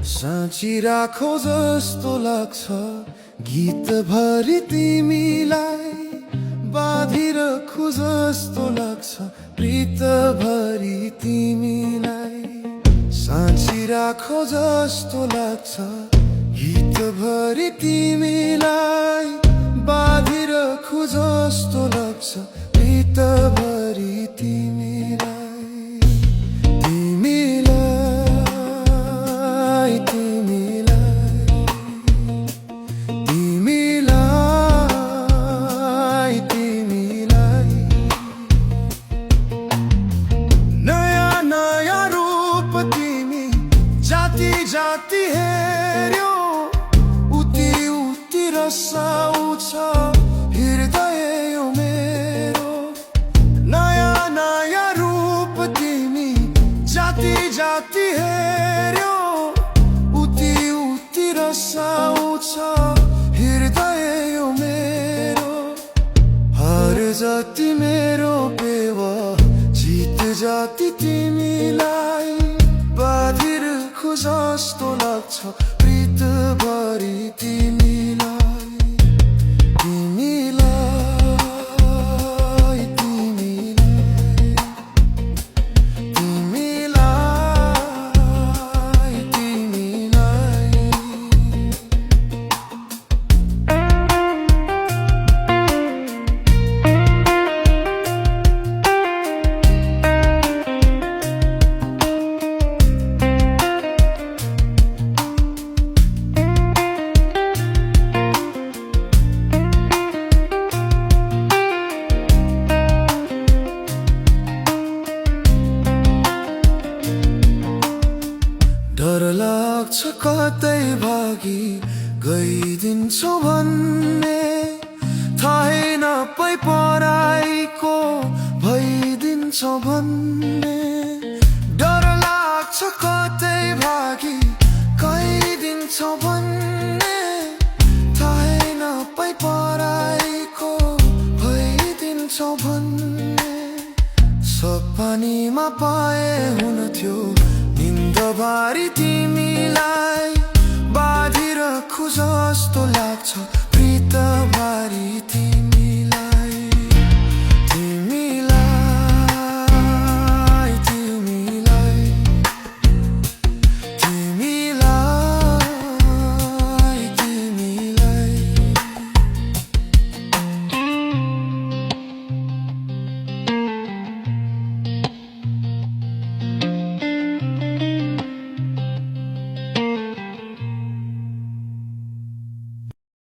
साँची राखो जस्तो लाग्छ गीतभरि तिमीलाई, बाँधिरखु जस्तो लाग्छ प्रीतभरि तिमीलाई। साँची राखो जस्तो लाग्छ गीतभरि तिमीलाई, बाँधिरखु जस्तो लाग्छ प्रीतभरि तिमीलाई। जाति हेर्यो उति उति रसाउँछ हृदय यो मेरो। नयाँ नयाँ रूप तिमी जाति जाति हेर्यो उति उति रसाउँछ हृदय यो मेरो। हर जाति मेरो बेवा जित जाति तिमीलाई, बाँधिरखु जस्तो लाग्छ प्रीतभरि तिमीलाई। तिमीलाई तिमीलाई तिमीलाई तिमीलाई। डर लाग्छ कतै भागी गइदिन्छौ भन्ने, थाहै नपाई पराइको भइदिन्छौ भन्ने। डर लाग्छ कतै भागी गइदिन्छौ भन्ने, थाहै नपाई पराइको भइदिन्छौ भन्ने। सपनीमा पाए हुन्थ्यो निन्दभरि तिमीलाई, बाँधिरखु जस्तो लाग्छ